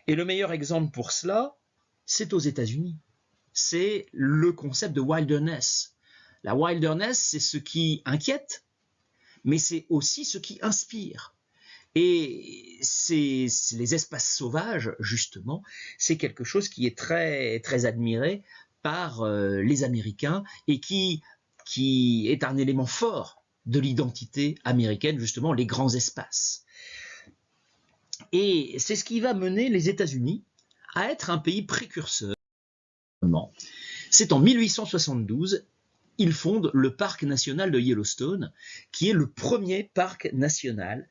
Et le meilleur exemple pour cela, c'est aux États-Unis. C'est le concept de wilderness. La wilderness, c'est ce qui inquiète, mais c'est aussi ce qui inspire. Et c'est les espaces sauvages, justement, c'est quelque chose qui est très, très admiré par les Américains et qui est un élément fort de l'identité américaine, justement, les grands espaces. Et c'est ce qui va mener les États-Unis à être un pays précurseur. C'est en 1872, ils fondent le parc national de Yellowstone, qui est le premier parc national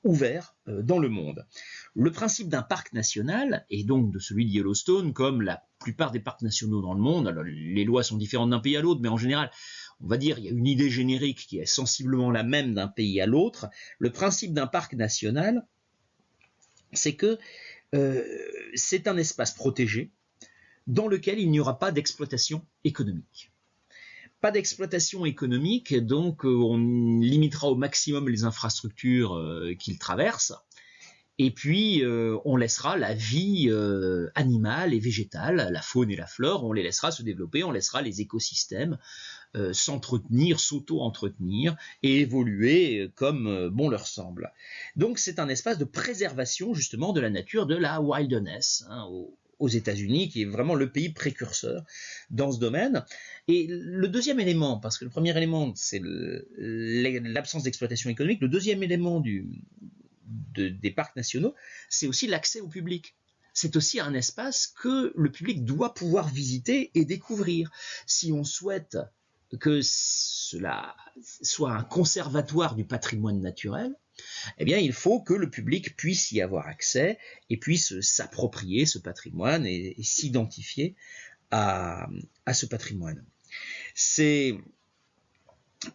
ouvert dans le monde. Le principe d'un parc national, et donc de celui de Yellowstone, comme la plupart des parcs nationaux dans le monde, alors les lois sont différentes d'un pays à l'autre, mais en général, on va dire, il y a une idée générique qui est sensiblement la même d'un pays à l'autre. Le principe d'un parc national, c'est que c'est un espace protégé dans lequel il n'y aura pas d'exploitation économique. Pas d'exploitation économique, donc on limitera au maximum les infrastructures qu'il traverse, et puis on laissera la vie animale et végétale, la faune et la flore, on les laissera se développer, on laissera les écosystèmes s'entretenir, s'auto-entretenir et évoluer comme bon leur semble. Donc c'est un espace de préservation justement de la nature, de la wilderness, hein, aux États-Unis, qui est vraiment le pays précurseur dans ce domaine. Et le deuxième élément, parce que le premier élément, c'est l'absence d'exploitation économique, le deuxième élément des parcs nationaux, c'est aussi l'accès au public. C'est aussi un espace que le public doit pouvoir visiter et découvrir. Si on souhaite que cela soit un conservatoire du patrimoine naturel, eh bien, il faut que le public puisse y avoir accès et puisse s'approprier ce patrimoine et s'identifier à ce patrimoine. C'est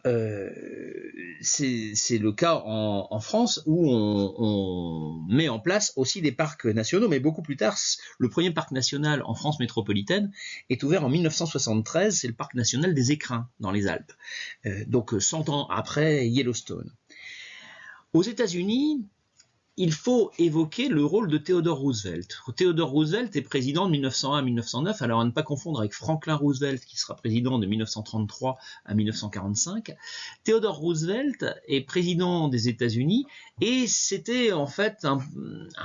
le cas en France où on met en place aussi des parcs nationaux, mais beaucoup plus tard. Le premier parc national en France métropolitaine est ouvert en 1973, c'est le parc national des Écrins dans les Alpes, donc 100 ans après Yellowstone. Aux États-Unis, il faut évoquer le rôle de Theodore Roosevelt. Theodore Roosevelt est président de 1901 à 1909, alors à ne pas confondre avec Franklin Roosevelt, qui sera président de 1933 à 1945. Theodore Roosevelt est président des États-Unis et c'était en fait un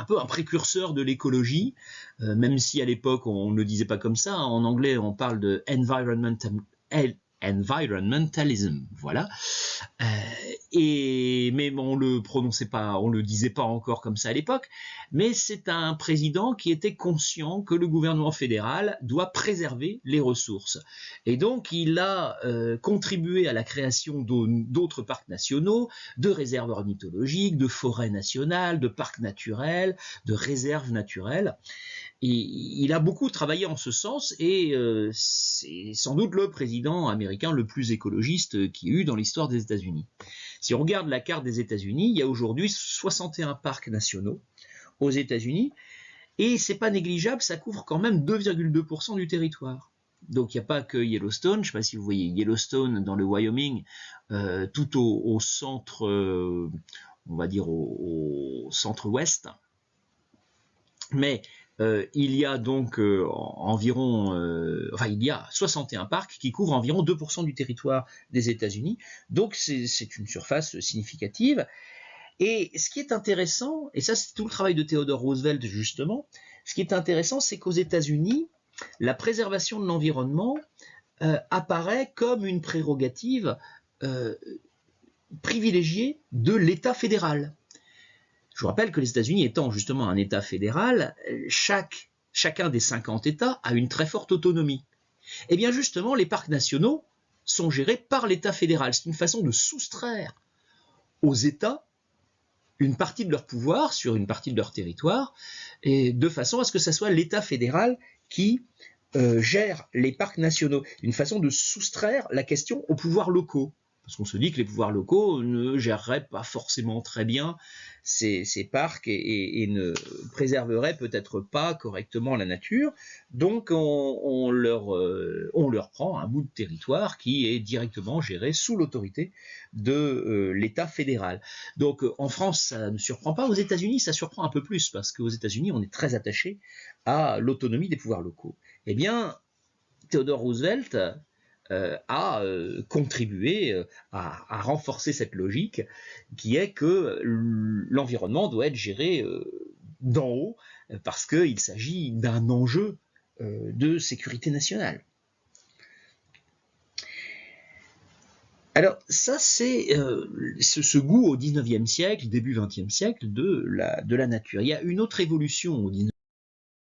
peu un précurseur de l'écologie, même si à l'époque on ne le disait pas comme ça. En anglais, on parle de environmentalism, voilà. Mais on le prononçait pas, on le disait pas encore comme ça à l'époque. Mais c'est un président qui était conscient que le gouvernement fédéral doit préserver les ressources. Et donc il a contribué à la création d'autres parcs nationaux, de réserves ornithologiques, de forêts nationales, de parcs naturels, de réserves naturelles. Et il a beaucoup travaillé en ce sens et c'est sans doute le président américain le plus écologiste qu'il y ait eu dans l'histoire des États-Unis. Si on regarde la carte des États-Unis, il y a aujourd'hui 61 parcs nationaux aux États-Unis et c'est pas négligeable, ça couvre quand même 2,2% du territoire. Donc il n'y a pas que Yellowstone, je ne sais pas si vous voyez Yellowstone dans le Wyoming, tout au centre, on va dire au centre-ouest, mais il y a donc il y a 61 parcs qui couvrent environ 2% du territoire des États-Unis, donc c'est une surface significative. Et ce qui est intéressant, et ça c'est tout le travail de Theodore Roosevelt justement, ce qui est intéressant, c'est qu'aux États-Unis, la préservation de l'environnement apparaît comme une prérogative privilégiée de l'État fédéral. Je vous rappelle que les États-Unis étant justement un État fédéral, chacun des 50 États a une très forte autonomie. Et bien justement, les parcs nationaux sont gérés par l'État fédéral. C'est une façon de soustraire aux États une partie de leur pouvoir sur une partie de leur territoire, et de façon à ce que ce soit l'État fédéral qui gère les parcs nationaux. Une façon de soustraire la question aux pouvoirs locaux. Parce qu'on se dit que les pouvoirs locaux ne géreraient pas forcément très bien ces parcs et ne préserveraient peut-être pas correctement la nature, donc on leur prend un bout de territoire qui est directement géré sous l'autorité de l'État fédéral. Donc en France, ça ne surprend pas, aux États-Unis, ça surprend un peu plus, parce qu'aux États-Unis, on est très attaché à l'autonomie des pouvoirs locaux. Eh bien, Theodore Roosevelt a contribué à renforcer cette logique qui est que l'environnement doit être géré d'en haut parce qu'il s'agit d'un enjeu de sécurité nationale. Alors ça c'est ce goût au 19e siècle, début 20e siècle de la nature. Il y a une autre évolution au 19e siècle.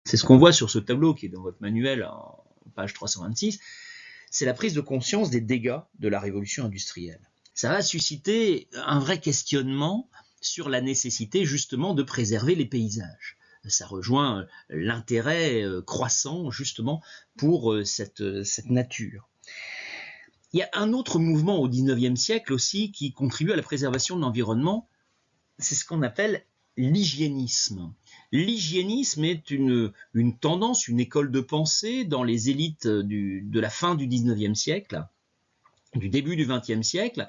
C'est ce qu'on voit sur ce tableau qui est dans votre manuel en page 326. C'est la prise de conscience des dégâts de la révolution industrielle. Ça va susciter un vrai questionnement sur la nécessité justement de préserver les paysages. Ça rejoint l'intérêt croissant justement pour cette nature. Il y a un autre mouvement au XIXe siècle aussi qui contribue à la préservation de l'environnement, c'est ce qu'on appelle l'hygiénisme. L'hygiénisme est une tendance, une école de pensée dans les élites de la fin du XIXe siècle, du début du XXe siècle,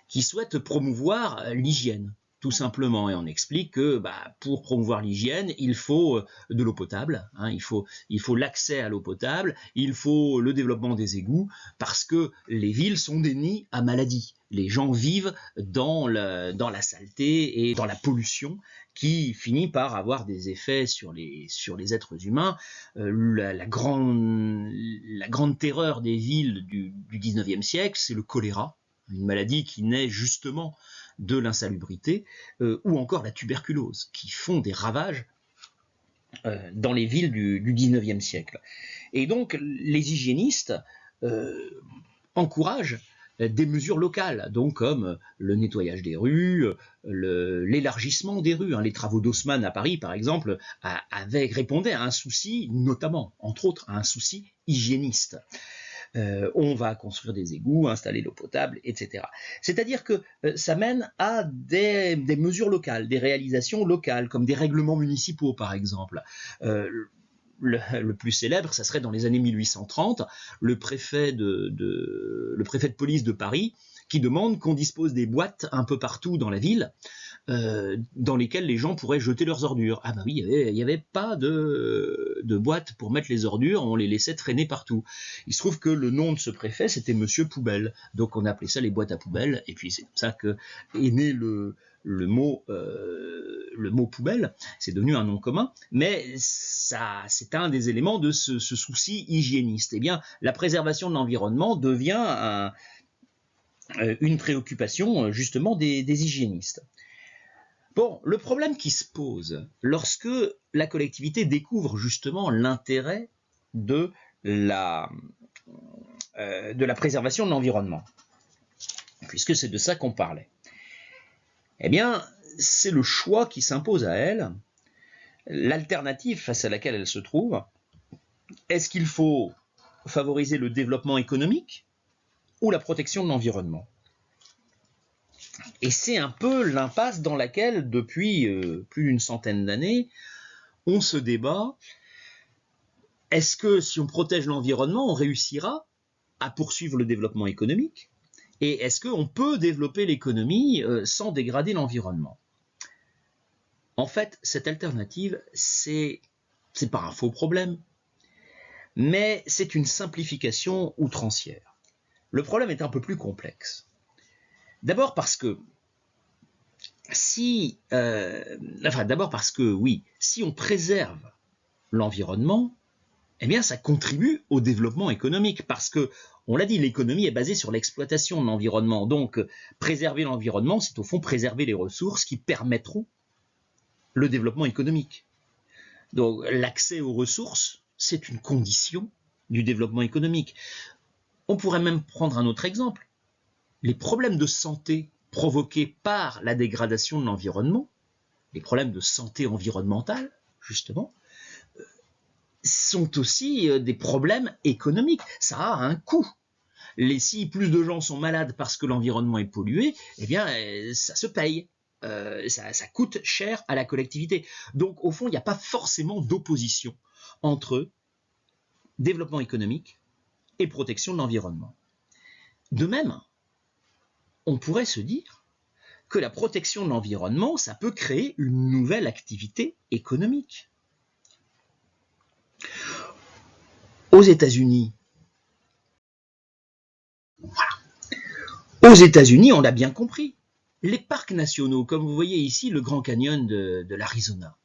qui souhaite promouvoir l'hygiène, tout simplement. Et on explique que pour promouvoir l'hygiène, il faut de l'eau potable, hein, il faut l'accès à l'eau potable, il faut le développement des égouts, parce que les villes sont des nids à maladies. Les gens vivent dans la saleté et dans la pollution qui finit par avoir des effets sur les êtres humains. La grande terreur des villes du XIXe siècle, c'est le choléra, une maladie qui naît justement de l'insalubrité, ou encore la tuberculose, qui font des ravages dans les villes du XIXe siècle. Et donc les hygiénistes encouragent des mesures locales, donc comme le nettoyage des rues, l'élargissement des rues. Les travaux d'Haussmann à Paris, par exemple, répondaient à un souci, notamment, entre autres, à un souci hygiéniste. On va construire des égouts, installer l'eau potable, etc. C'est-à-dire que ça mène à des mesures locales, des réalisations locales, comme des règlements municipaux, par exemple. Le plus célèbre, ça serait dans les années 1830, le préfet de police de Paris qui demande qu'on dispose des boîtes un peu partout dans la ville dans lesquelles les gens pourraient jeter leurs ordures. Ah bah oui, il n'y avait pas de boîte pour mettre les ordures, on les laissait traîner partout. Il se trouve que le nom de ce préfet, c'était Monsieur Poubelle, donc on appelait ça les boîtes à poubelle, et puis c'est comme ça que est né le mot poubelle, c'est devenu un nom commun, mais ça, c'est un des éléments de ce souci hygiéniste. Eh bien, la préservation de l'environnement devient une préoccupation justement des hygiénistes. Bon, le problème qui se pose lorsque la collectivité découvre justement l'intérêt de la préservation de l'environnement, puisque c'est de ça qu'on parlait, eh bien, c'est le choix qui s'impose à elle, l'alternative face à laquelle elle se trouve. Est-ce qu'il faut favoriser le développement économique ou la protection de l'environnement? Et c'est un peu l'impasse dans laquelle, depuis plus d'une centaine d'années, on se débat. Est-ce que si on protège l'environnement, on réussira à poursuivre le développement économique? Et est-ce qu'on peut développer l'économie sans dégrader l'environnement? En fait, cette alternative, c'est pas un faux problème, mais c'est une simplification outrancière. Le problème est un peu plus complexe. D'abord parce que si on préserve l'environnement, eh bien ça contribue au développement économique, parce que, on l'a dit, l'économie est basée sur l'exploitation de l'environnement. Donc préserver l'environnement, c'est au fond préserver les ressources qui permettront le développement économique. Donc l'accès aux ressources, c'est une condition du développement économique. On pourrait même prendre un autre exemple. Les problèmes de santé provoqués par la dégradation de l'environnement, les problèmes de santé environnementale, justement, sont aussi des problèmes économiques. Ça a un coût. Si plus de gens sont malades parce que l'environnement est pollué, eh bien, ça se paye. ça coûte cher à la collectivité. Donc au fond, il n'y a pas forcément d'opposition entre développement économique et protection de l'environnement. De même, on pourrait se dire que la protection de l'environnement, ça peut créer une nouvelle activité économique. Aux États-Unis, aux États-Unis, on l'a bien compris, les parcs nationaux, comme vous voyez ici, le Grand Canyon de l'Arizona,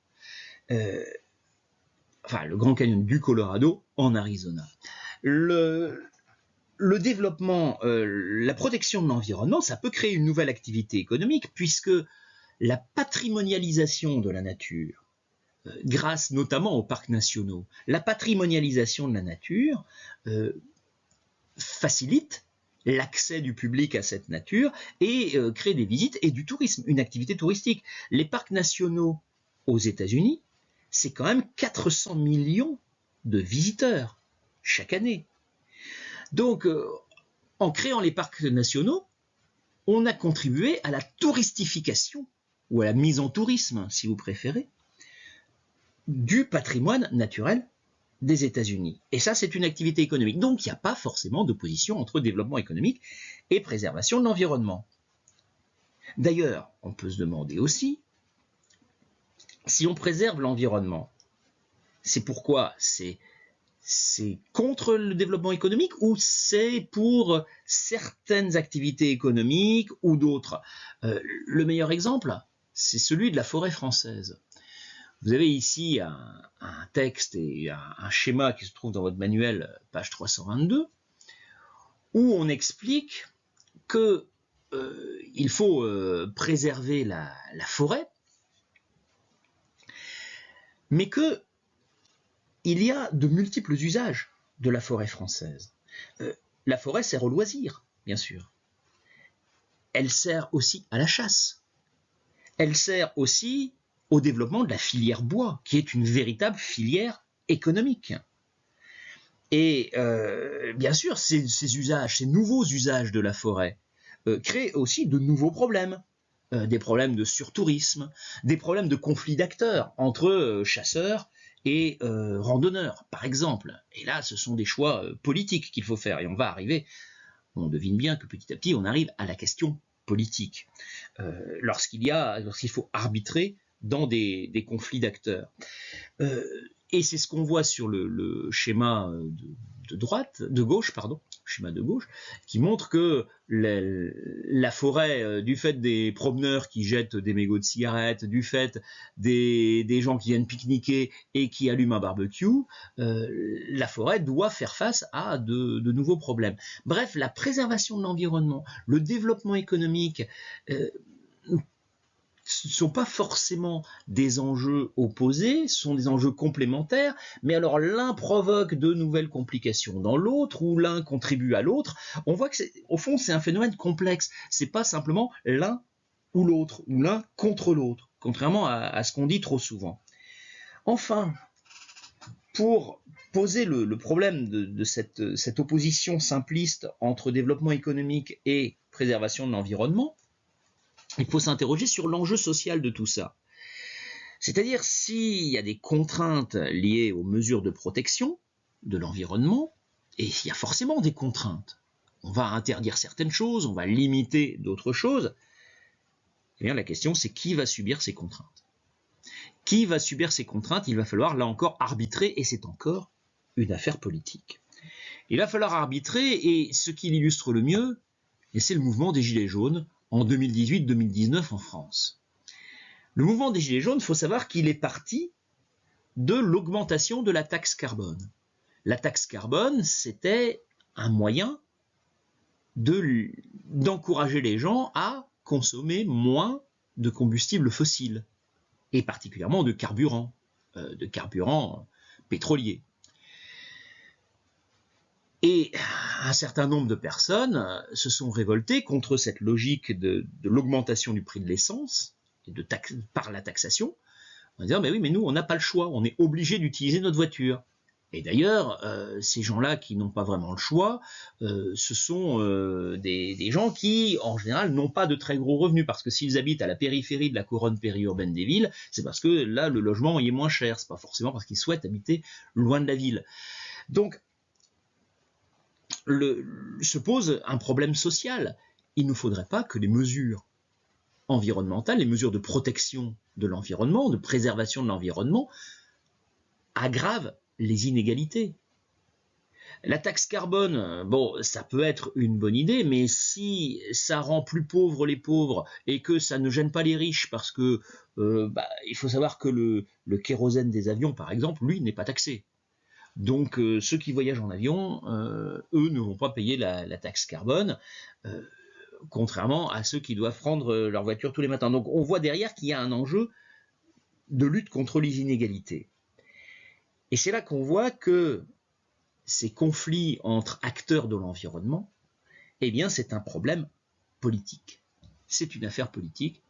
enfin le Grand Canyon du Colorado en Arizona, le développement, la protection de l'environnement, ça peut créer une nouvelle activité économique puisque la patrimonialisation de la nature, grâce notamment aux parcs nationaux, la patrimonialisation de la nature facilite l'accès du public à cette nature et crée des visites et du tourisme, une activité touristique. Les parcs nationaux aux États-Unis, c'est quand même 400 millions de visiteurs chaque année. Donc, en créant les parcs nationaux, on a contribué à la touristification, ou à la mise en tourisme, si vous préférez, du patrimoine naturel des États-Unis. Et ça, c'est une activité économique. Donc, il n'y a pas forcément d'opposition entre développement économique et préservation de l'environnement. D'ailleurs, on peut se demander aussi, si on préserve l'environnement, c'est pourquoi c'est contre le développement économique ou c'est pour certaines activités économiques ou d'autres. Le meilleur exemple, c'est celui de la forêt française. Vous avez ici un texte et un schéma qui se trouve dans votre manuel, page 322, où on explique que il faut préserver la forêt, mais que il y a de multiples usages de la forêt française. La forêt sert au loisir, bien sûr. Elle sert aussi à la chasse. Elle sert aussi au développement de la filière bois, qui est une véritable filière économique. Et bien sûr, ces usages, ces nouveaux usages de la forêt créent aussi de nouveaux problèmes. Des problèmes de surtourisme, des problèmes de conflits d'acteurs entre chasseurs et randonneurs, par exemple. Et là, ce sont des choix politiques qu'il faut faire. Et on va arriver, on devine bien que petit à petit, on arrive à la question politique. Lorsqu'il faut arbitrer dans des conflits d'acteurs. Et c'est ce qu'on voit sur le schéma de gauche, schéma de gauche, qui montre que la forêt, du fait des promeneurs qui jettent des mégots de cigarettes, du fait des gens qui viennent pique-niquer et qui allument un barbecue, la forêt doit faire face à de nouveaux problèmes. Bref, la préservation de l'environnement, le développement économique, ce ne sont pas forcément des enjeux opposés, ce sont des enjeux complémentaires, mais alors l'un provoque de nouvelles complications dans l'autre, ou l'un contribue à l'autre. On voit que au fond, c'est un phénomène complexe. C'est pas simplement l'un ou l'autre, ou l'un contre l'autre, contrairement à ce qu'on dit trop souvent. Enfin, pour poser le problème de cette opposition simpliste entre développement économique et préservation de l'environnement, il faut s'interroger sur l'enjeu social de tout ça. C'est-à-dire s'il y a des contraintes liées aux mesures de protection de l'environnement, et il y a forcément des contraintes. On va interdire certaines choses, on va limiter d'autres choses. Eh bien, la question, c'est qui va subir ces contraintes? Qui va subir ces contraintes? Il va falloir, là encore, arbitrer, et c'est encore une affaire politique. Il va falloir arbitrer, et ce qui l'illustre le mieux, c'est le mouvement des Gilets jaunes, en 2018-2019 en France. Le mouvement des Gilets jaunes, il faut savoir qu'il est parti de l'augmentation de la taxe carbone. La taxe carbone, c'était un moyen d'encourager les gens à consommer moins de combustibles fossiles, et particulièrement de carburants pétroliers. Et un certain nombre de personnes se sont révoltées contre cette logique de l'augmentation du prix de l'essence et par la taxation, en disant mais oui, mais nous on n'a pas le choix, on est obligé d'utiliser notre voiture. Et d'ailleurs, ces gens-là qui n'ont pas vraiment le choix, ce sont des gens qui, en général, n'ont pas de très gros revenus, parce que s'ils habitent à la périphérie de la couronne périurbaine des villes, c'est parce que là, le logement y est moins cher, c'est pas forcément parce qu'ils souhaitent habiter loin de la ville. Donc, se pose un problème social. Il ne faudrait pas que les mesures environnementales, les mesures de protection de l'environnement, de préservation de l'environnement, aggravent les inégalités. La taxe carbone, bon, ça peut être une bonne idée, mais si ça rend plus pauvres les pauvres et que ça ne gêne pas les riches, parce que il faut savoir que le kérosène des avions, par exemple, lui, n'est pas taxé. Donc ceux qui voyagent en avion, eux ne vont pas payer la taxe carbone, contrairement à ceux qui doivent prendre leur voiture tous les matins. Donc on voit derrière qu'il y a un enjeu de lutte contre les inégalités. Et c'est là qu'on voit que ces conflits entre acteurs de l'environnement, eh bien c'est un problème politique. C'est une affaire politique.